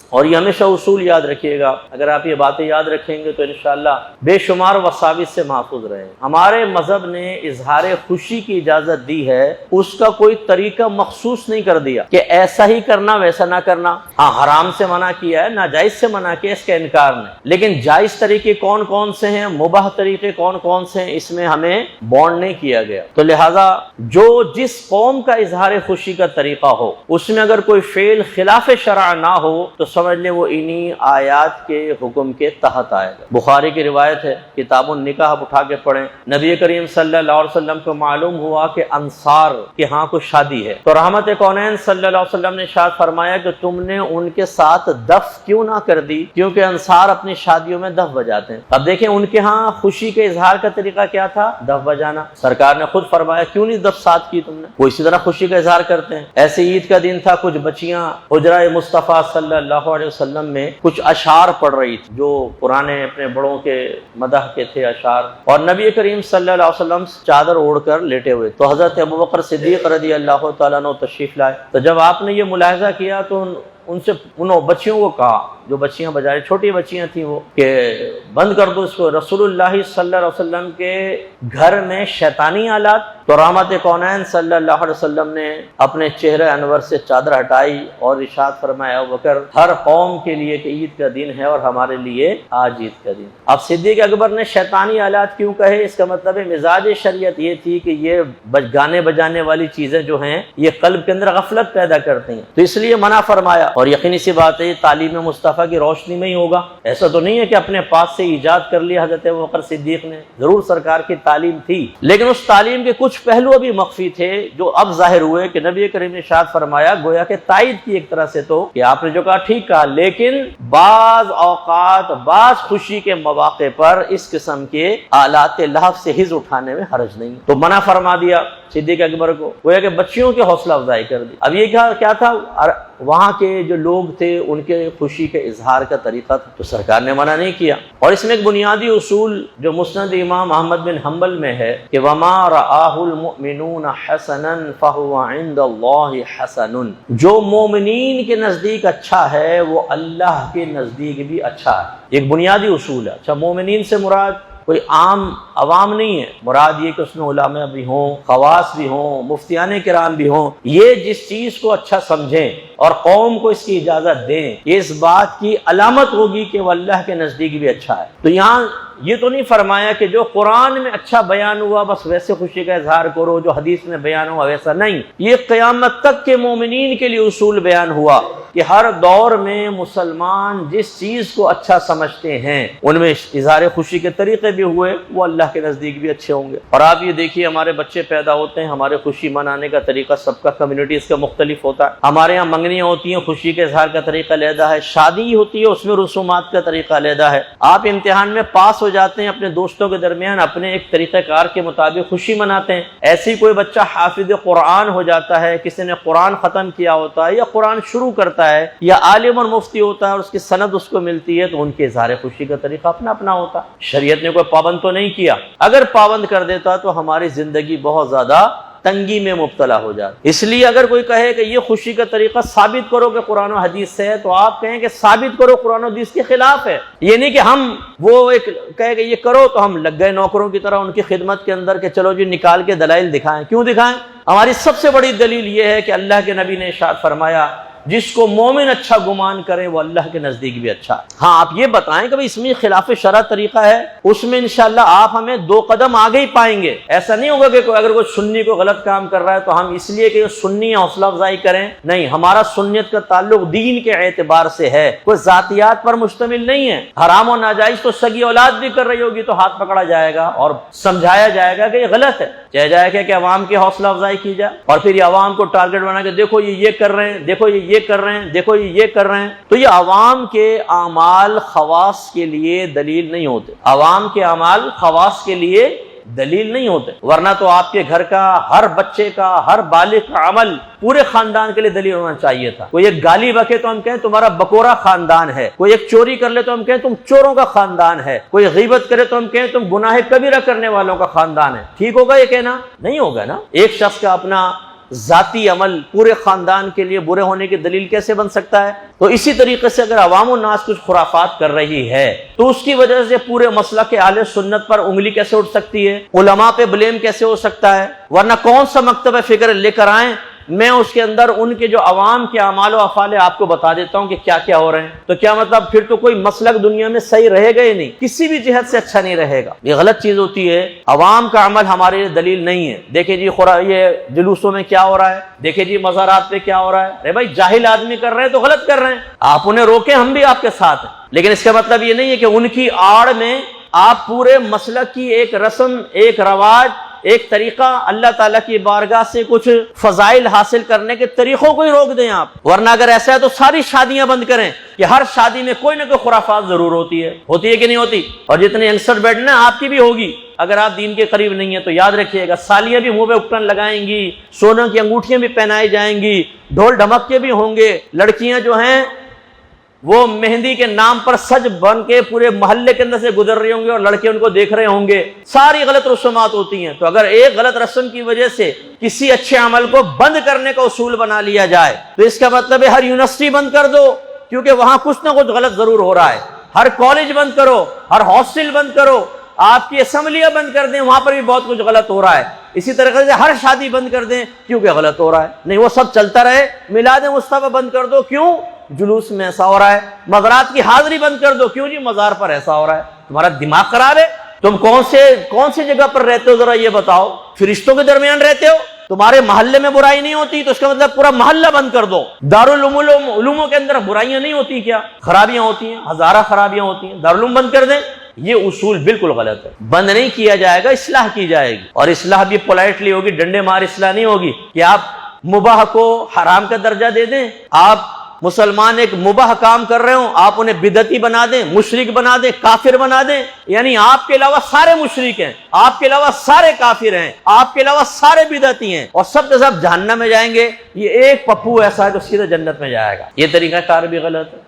اور یہ ہمیشہ اصول یاد رکھیے گا، اگر آپ یہ باتیں یاد رکھیں گے تو انشاءاللہ بے شمار وساوس سے محفوظ رہیں۔ ہمارے مذہب نے اظہار خوشی کی اجازت دی ہے، اس کا کوئی طریقہ مخصوص نہیں کر دیا کہ ایسا ہی کرنا ویسا نہ کرنا۔ ہاں حرام سے منع کیا ہے، ناجائز سے منع کیا، اس کا انکار نہیں، لیکن جائز طریقے کون کون سے ہیں، مباح طریقے کون کون سے ہیں، اس میں ہمیں بانڈ نہیں کیا گیا۔ تو لہٰذا جو جس قوم کا اظہار خوشی کا طریقہ ہو، اس میں اگر کوئی فعل خلاف شرع نہ ہو تو سمجھ لیں وہ انہی آیات کے حکم کے تحت آئے گا۔ بخاری کی روایت ہے، کتاب النکاح آپ اٹھا کے پڑھیں، نبی کریم صلی اللہ علیہ وسلم کو معلوم ہوا کہ انصار کے ہاں کوئی شادی ہے، تو رحمت کونین صلی اللہ علیہ وسلم نے ارشاد فرمایا کہ تم نے ان کے ساتھ دف کیوں نہ کر دی، کیونکہ انصار اپنی شادیوں میں دف بجاتے ہیں۔ اب دیکھیں ان کے ہاں خوشی کے اظہار کا طریقہ کیا تھا، دف بجانا۔ سرکار نے خود فرمایا کیوں نہیں دف ساتھ کی تم نے، وہ اسی طرح خوشی کا اظہار کرتے ہیں۔ ایسے عید کا دن تھا، کچھ بچیاں حجرہ مصطفیٰ صلی اللہ علیہ وسلم میں کچھ اشعار پڑھ رہی تھی جو پرانے اپنے بڑوں کے مدح کے تھے اشعار، اور نبی کریم صلی اللہ علیہ وسلم چادر اوڑھ کر لیٹے ہوئے، تو حضرت ابوبکر صدیق رضی اللہ تعالیٰ عنہ تشریف لائے۔ تو جب آپ نے یہ ملاحظہ کیا تو ان سے انہوں بچیوں کو کہا، جو بچیاں بجا رہی چھوٹی بچیاں تھیں، وہ کہ بند کر دو اس کو، رسول اللہ صلی اللہ علیہ وسلم کے گھر میں شیطانی آلات۔ تو رحمت کونین صلی اللہ علیہ وسلم نے اپنے چہرہ انور سے چادر ہٹائی اور ارشاد فرمایا ابوبکر ہر قوم کے لیے کہ عید کا دن ہے اور ہمارے لیے آج عید کا دن۔ اب صدیق اکبر نے شیطانی آلات کیوں کہے، اس کا مطلب ہے مزاج شریعت یہ تھی کہ یہ گانے بجانے والی چیزیں جو ہیں یہ قلب کے اندر غفلت پیدا کرتی ہیں، تو اس لیے منع فرمایا۔ اور یقینی سی بات ہے تعلیم مصطفیٰ کی روشنی میں ہی ہوگا، ایسا تو نہیں ہے کہ اپنے پاس سے ایجاد کر لیا حضرت ابوبکر صدیق نے، ضرور سرکار کی تعلیم تھی، لیکن اس تعلیم کے کچھ پہلو بھی مخفی تھے جو اب ظاہر ہوئے کہ نبی کریم نے ارشاد فرمایا، گویا کہ تائید کی ایک طرح سے تو کہ آپ نے جو کہا ٹھیک کہا، لیکن بعض اوقات بعض خوشی کے مواقع پر اس قسم کے آلات لہو سے حظ اٹھانے میں حرج نہیں، تو منع فرما دیا صدیق اکبر کو، گویا کہ بچیوں کی حوصلہ افزائی کر دی۔ اب یہ کیا تھا، وہاں کے جو لوگ تھے ان کے خوشی کے اظہار کا طریقہ تھا، تو سرکار نے منع نہیں کیا۔ اور اس میں ایک بنیادی اصول جو مسند امام احمد بن حنبل میں ہے کہ وما رآہ المؤمنون حسنا فهو عند اللہ حسن، جو مومنین کے نزدیک اچھا ہے وہ اللہ کے نزدیک بھی اچھا ہے، ایک بنیادی اصول ہے۔ اچھا مومنین سے مراد کوئی عام عوام نہیں ہے، مراد یہ کہ اس میں علماء بھی ہوں، خواص بھی ہوں، مفتیان کرام بھی ہوں، یہ جس چیز کو اچھا سمجھیں اور قوم کو اس کی اجازت دیں، یہ اس بات کی علامت ہوگی کہ وہ اللہ کے نزدیک بھی اچھا ہے۔ تو یہاں یہ تو نہیں فرمایا کہ جو قرآن میں اچھا بیان ہوا بس ویسے خوشی کا اظہار کرو، جو حدیث میں بیان ہوا ویسا نہیں، یہ قیامت تک کے مومنین کے لیے اصول بیان ہوا کہ ہر دور میں مسلمان جس چیز کو اچھا سمجھتے ہیں ان میں اظہار خوشی کے طریقے بھی ہوئے وہ اللہ کے نزدیک بھی اچھے ہوں گے۔ اور آپ یہ دیکھیے ہمارے بچے پیدا ہوتے ہیں، ہمارے خوشی منانے کا طریقہ سب کا کمیونٹیز کا مختلف ہوتا ہے، ہمارے یہاں منگنیاں ہوتی ہیں، خوشی کے اظہار کا طریقہ علیحدہ ہے، شادی ہوتی ہے اس میں رسومات کا طریقہ علیحدہ ہے، آپ امتحان میں پاس ہو جاتے ہیں، اپنے دوستوں کے درمیان اپنے ایک طریقہ کار کے مطابق خوشی مناتے ہیں، ایسی کوئی بچہ حافظ قرآن ہو جاتا ہے، کسی نے قرآن ختم کیا ہوتا ہے یا قرآن شروع کرتا ہے یا عالم اور مفتی ہوتا ہے اور اس کی سند اس کو ملتی ہے، تو ان کے اظہار خوشی کا طریقہ اپنا اپنا ہوتا ہے۔ شریعت نے کوئی پابند تو نہیں کیا، اگر پابند کر دیتا تو ہماری زندگی بہت زیادہ تنگی میں مبتلا ہو جاتا۔ اس لیے اگر کوئی کہے کہ یہ خوشی کا طریقہ ثابت کرو کہ قرآن و حدیث سے ہے، تو آپ کہیں کہ ثابت کرو قرآن و حدیث کے خلاف ہے، یہ نہیں کہ ہم وہ ایک کہے کہ یہ کرو تو ہم لگ گئے نوکروں کی طرح ان کی خدمت کے اندر کہ چلو جی نکال کے دلائل دکھائیں۔ کیوں دکھائیں؟ ہماری سب سے بڑی دلیل یہ ہے کہ اللہ کے نبی نے ارشاد فرمایا جس کو مومن اچھا گمان کرے وہ اللہ کے نزدیک بھی اچھا ہے۔ ہاں آپ یہ بتائیں کہ اس میں خلاف شرع طریقہ ہے، اس میں انشاءاللہ آپ ہمیں 2 قدم آگے ہی پائیں گے۔ ایسا نہیں ہوگا کہ اگر کوئی سنی کو غلط کام کر رہا ہے تو ہم اس لیے کہ سنی حوصلہ افزائی کریں، نہیں، ہمارا سنیت کا تعلق دین کے اعتبار سے ہے، کوئی ذاتیات پر مشتمل نہیں ہے۔ حرام و ناجائز تو سگی اولاد بھی کر رہی ہوگی تو ہاتھ پکڑا جائے گا اور سمجھایا جائے گا کہ یہ غلط ہے، چاہے جائے کہ عوام کی حوصلہ افزائی کی جائے اور پھر یہ عوام کو ٹارگٹ بنا کے دیکھو یہ کر رہے ہیں، دیکھو یہ کر رہے ہیں، دیکھو یہ کر رہے ہیں، تو یہ عوام کے اعمال خواص کے لیے دلیل نہیں ہوتے، عوام کے اعمال خواص کے لیے دلیل نہیں ہوتے، ورنہ تو آپ کے گھر کا ہر بچے کا ہر بالغ کا عمل پورے خاندان کے لیے دلیل ہونا چاہیے تھا۔ کوئی ایک گالی بکے تو ہم کہیں تمہارا بکورا خاندان ہے، کوئی ایک چوری کر لے تو ہم کہیں تم چوروں کا خاندان ہے، کوئی غیبت کرے تو ہم کہیں تم گناہ کبیرہ کرنے والوں کا خاندان ہے۔ ٹھیک ہوگا یہ کہنا؟ نہیں ہوگا نا۔ ایک شخص کا اپنا ذاتی عمل پورے خاندان کے لیے برے ہونے کی دلیل کیسے بن سکتا ہے؟ تو اسی طریقے سے اگر عوام الناس کچھ خرافات کر رہی ہے تو اس کی وجہ سے پورے مسلک اہل سنت پر انگلی کیسے اٹھ سکتی ہے؟ علماء پہ بلیم کیسے ہو سکتا ہے؟ ورنہ کون سا مکتب فکر لے کر آئیں، میں اس کے اندر ان کے جو عوام کے اعمال و افعال آپ کو بتا دیتا ہوں کہ کیا کیا ہو رہے ہیں، تو کیا مطلب پھر تو کوئی مسلک دنیا میں صحیح رہے گا ہی نہیں، کسی بھی جہت سے اچھا نہیں رہے گا۔ یہ غلط چیز ہوتی ہے، عوام کا عمل ہمارے لیے دلیل نہیں ہے۔ دیکھیں جی یہ جلوسوں میں کیا ہو رہا ہے، دیکھیں جی مزارات پہ کیا ہو رہا ہے، ارے بھائی جاہل آدمی کر رہے ہیں تو غلط کر رہے ہیں، آپ انہیں روکیں، ہم بھی آپ کے ساتھ ہیں، لیکن اس کا مطلب یہ نہیں ہے کہ ان کی آڑ میں آپ پورے مسلک کی ایک رسم، ایک رواج، ایک طریقہ، اللہ تعالیٰ کی بارگاہ سے کچھ فضائل حاصل کرنے کے طریقوں کو ہی روک دیں آپ۔ ورنہ اگر ایسا ہے تو ساری شادیاں بند کریں کہ ہر شادی میں کوئی نہ کوئی خرافات ضرور ہوتی ہے کہ نہیں ہوتی؟ اور جتنے ینگسٹر بیٹھے ہیں آپ کی بھی ہوگی، اگر آپ دین کے قریب نہیں ہیں تو یاد رکھیے گا، سالیاں بھی منہ پہ اپٹن لگائیں گی، سونے کی انگوٹھیاں بھی پہنائی جائیں گی، ڈھول ڈھمکے بھی ہوں گے، لڑکیاں جو ہیں وہ مہندی کے نام پر سج بن کے پورے محلے کے اندر سے گزر رہے ہوں گے اور لڑکے ان کو دیکھ رہے ہوں گے، ساری غلط رسومات ہوتی ہیں۔ تو اگر ایک غلط رسم کی وجہ سے کسی اچھے عمل کو بند کرنے کا اصول بنا لیا جائے تو اس کا مطلب ہے ہر یونیورسٹی بند کر دو، کیونکہ وہاں کچھ نہ کچھ غلط ضرور ہو رہا ہے، ہر کالج بند کرو، ہر ہاسٹل بند کرو، آپ کی اسمبلیاں بند کر دیں، وہاں پر بھی بہت کچھ غلط ہو رہا ہے۔ اسی طریقے سے ہر شادی بند کر دیں کیونکہ غلط ہو رہا ہے، نہیں وہ سب چلتا رہے۔ میلاد مصطفیٰ بند کر دو، کیوں؟ جلوس میں ایسا ہو رہا ہے۔ مزارات کی حاضری بند کر دو، کیوں جی؟ مزار پر ایسا ہو رہا ہے۔ تمہارا دماغ خراب ہے؟ تم کون سی جگہ پر رہتے ہو ذرا یہ بتاؤ؟ فرشتوں کے درمیان رہتے ہو؟ تمہارے محلے میں برائی نہیں ہوتی تو اس کا مطلب پورا محلہ بند کر دو۔ دارالعلوموں کے اندر برائیاں نہیں ہوتی کیا؟ خرابیاں ہوتی ہیں، ہزارہ خرابیاں ہوتی ہیں، دارالعلوم بند کر دیں؟ یہ اصول بالکل غلط ہے، بند نہیں کیا جائے گا، اصلاح کی جائے گی، اور اصلاح بھی پولائٹلی ہوگی، ڈنڈے مار اصلاح نہیں ہوگی کہ آپ مباح کو حرام کا درجہ دے دیں۔ آپ مسلمان ایک مباح کام کر رہے ہوں، آپ انہیں بدعتی بنا دیں، مشرک بنا دیں، کافر بنا دیں، یعنی آپ کے علاوہ سارے مشرک ہیں، آپ کے علاوہ سارے کافر ہیں، آپ کے علاوہ سارے بدعتی ہیں، اور سب کے سب جہنم میں جائیں گے۔ یہ ایک پپو ایسا ہے جو سیدھے جنت میں جائے گا۔ یہ طریقہ کار بھی غلط ہے۔